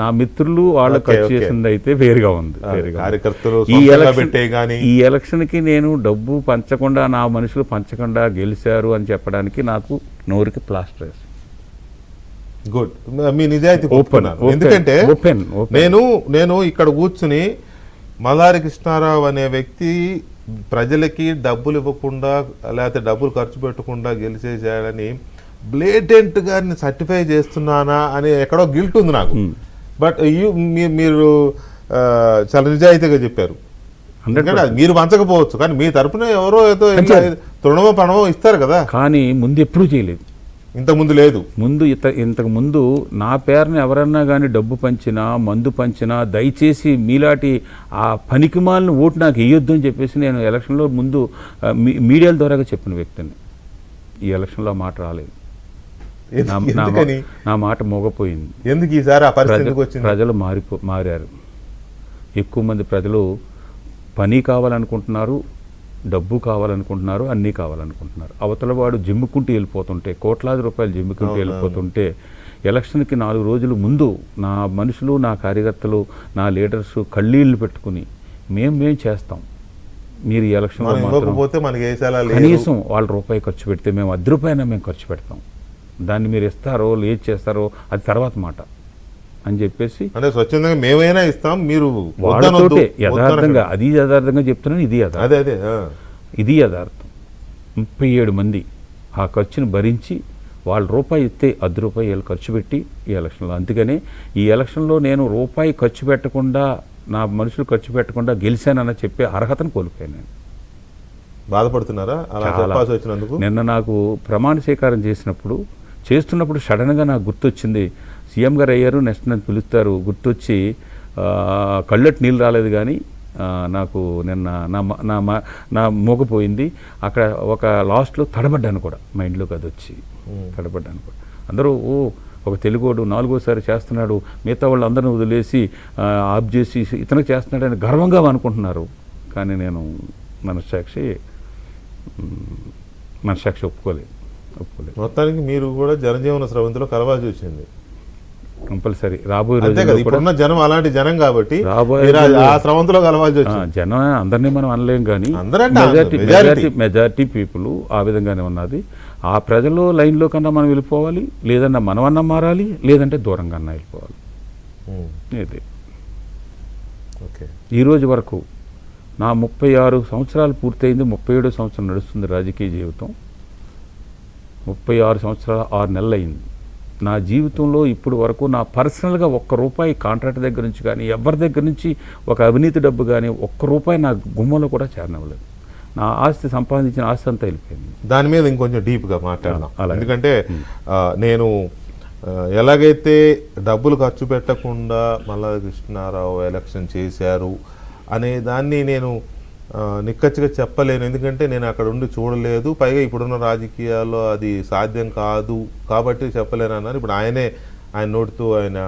నా మిత్రులు వాళ్ళు ఖర్చు చేసింది అయితే వేరుగా ఉంది. ఈ ఎలక్షన్కి నేను డబ్బు పంచకుండా, నా మనుషులు పంచకుండా గెలిచారు అని చెప్పడానికి నాకు నోరుకి ప్లాస్టర్ వేసి. గుడ్, మీ నిజాయితీ ఒప్పుకున్నాను. ఎందుకంటే నేను ఇక్కడ కూర్చుని మల్లారి కృష్ణారావు అనే వ్యక్తి ప్రజలకి డబ్బులు ఇవ్వకుండా లేకపోతే డబ్బులు ఖర్చు పెట్టకుండా గెలిచేసాడని బ్లేటెంట్ గా సర్టిఫై చేస్తున్నానా అని ఎక్కడో గిల్ట్ ఉంది నాకు. బట్ మీరు చాలా నిజాయితీగా చెప్పారు. మీరు పంచకపోవచ్చు కానీ మీ తరపున ఎవరో ఏదో తృణమో పణమో ఇస్తారు కదా. కానీ ముందు ఎప్పుడూ చేయలేదు, ఇంతకుముందు లేదు. ఇంతకు ముందు నా పేరుని ఎవరన్నా కానీ డబ్బు పంచినా మందు పంచినా దయచేసి మీలాంటి ఆ పనికిమాలిన ఓటు నాకు వేయొద్దు అని చెప్పేసి నేను ఎలక్షన్లో ముందు మీడియాల ద్వారాగా చెప్పిన వ్యక్తిని. ఈ ఎలక్షన్లో మాట రాలేదు, నా మాట మోగపోయింది. ఎందుకు ఈసారి ప్రజలు మారారు. ఎక్కువ మంది ప్రజలు పని కావాలనుకుంటున్నారు, డబ్బు కావాలనుకుంటున్నారు, అన్నీ కావాలనుకుంటున్నారు. అవతల వాడు జిమ్ముకుంటూ వెళ్ళిపోతుంటే, కోట్లాది రూపాయలు జిమ్ముకుంటూ వెళ్ళిపోతుంటే, ఎలక్షన్కి 4 రోజులు ముందు నా మనుషులు, నా కార్యకర్తలు, నా లీడర్స్ కళ్ళీళ్ళు పెట్టుకుని మేము చేస్తాం, మీరు ఈ ఎలక్షన్లో కనీసం వాళ్ళ రూపాయి ఖర్చు పెడితే మేము 10 రూపాయలు మేము ఖర్చు పెడతాం, దాన్ని మీరు ఇస్తారో లేదు చేస్తారో అది తర్వాత మాట అని చెప్పేసి అంటే స్వచ్ఛందంగా మేమైనా ఇస్తాం, మీరు వాళ్ళతోటే యథార్థంగా, అది యథార్థంగా చెప్తున్నాను, ఇది యథార్థం. 37 మంది ఆ ఖర్చును భరించి వాళ్ళు రూపాయి ఇస్తే 10 రూపాయలు ఖర్చు పెట్టి ఈ ఎలక్షన్లో. అందుకనే ఈ ఎలక్షన్లో నేను రూపాయి ఖర్చు పెట్టకుండా, నా మనుషులు ఖర్చు పెట్టకుండా గెలిచానని చెప్పే అర్హతను కోల్పోయాను. నేను బాధపడుతున్నారా అలా చెప్పాల్సి వచ్చినందుకు? నిన్న నాకు ప్రమాణ స్వీకారం చేస్తున్నప్పుడు సడన్గా నాకు గుర్తొచ్చింది, సీఎం గారు అయ్యారు, నెక్స్ట్ నన్ను పిలుస్తారు, గుర్తొచ్చి కళ్ళెట్ నీళ్ళు రాలేదు కానీ నాకు నిన్న నా మోగపోయింది. అక్కడ ఒక లాస్ట్లో తడబడ్డాను కూడా, మైండ్లోకి అది వచ్చి తడబడ్డాను కూడా. అందరూ ఒక తెలుగోడు 4వ సారి చేస్తున్నాడు, మిగతా వాళ్ళు అందరిని వదిలేసి ఆఫ్ చేసి ఇతనికి చేస్తున్నాడని గర్వంగా అనుకుంటున్నారు. కానీ నేను మనస్సాక్షి ఒప్పుకోలేదు. మొత్తానికి మీరు కూడా జనజీవన స్రవంతిలో కలవాల్సి వచ్చింది కంపల్సరీ. రాబోయే రోజుల్లో జనం అలాంటి జనం కాబట్టి ఆ స్రవంతిలో కలవాల్సి వచ్చింది. జనం అందరినీ మనం అనలేం కానీ మెజారిటీ పీపుల్ ఆ విధంగానే ఉన్నది. ఆ ప్రజలు లైన్లో కన్నా మనం వెళ్ళిపోవాలి, లేదన్నా మనమన్నా మారాలి, లేదంటే దూరంగా అన్నా వెళ్ళిపోవాలి. ఇది ఈరోజు వరకు నా 36 సంవత్సరాలు పూర్తయింది, 37వ సంవత్సరం నడుస్తుంది రాజకీయ జీవితం. 36 సంవత్సరాలు 6 నెలలు అయింది. నా జీవితంలో ఇప్పుడు వరకు నా పర్సనల్గా ₹1 కాంట్రాక్ట్ దగ్గర నుంచి కానీ, ఎవరి దగ్గర నుంచి ఒక అవినీతి డబ్బు కానీ ₹1 నా గుమ్మంలో కూడా చేరనవ్వలేదు. నా ఆస్తి, సంపాదించిన ఆస్తి అంతా వెళ్ళిపోయింది. దాని మీద ఇంకొంచెం డీప్గా మాట్లాడదాం. ఎందుకంటే నేను ఎలాగైతే డబ్బులు ఖర్చు పెట్టకుండా మల్లారి కృష్ణారావు ఎలక్షన్ చేశారు అనే దాన్ని నేను నిక్కచ్చిగా చెప్పలేను, ఎందుకంటే నేను అక్కడ ఉండి చూడలేదు. పైగా ఇప్పుడున్న రాజకీయాల్లో అది సాధ్యం కాదు కాబట్టి చెప్పలేను అన్నారు. ఇప్పుడు ఆయన నోటితో ఆయన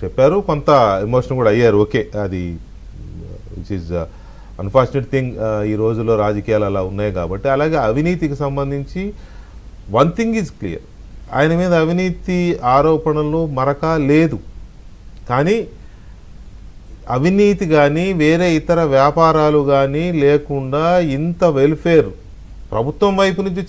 చెప్పారు, కొంత ఎమోషన్ కూడా అయ్యారు. ఓకే, అది విచ్ ఈజ్ అన్ఫార్చునేట్ థింగ్. ఈ రోజుల్లో రాజకీయాలు అలా ఉన్నాయి కాబట్టి. అలాగే అవినీతికి సంబంధించి వన్ థింగ్ ఈజ్ క్లియర్, ఆయన మీద అవినీతి ఆరోపణలు మరక లేదు. కానీ అవినీతి కానీ వేరే ఇతర వ్యాపారాలు కానీ లేకుండా ఇంత వెల్ఫేర్ ప్రభుత్వం వైపు నుంచి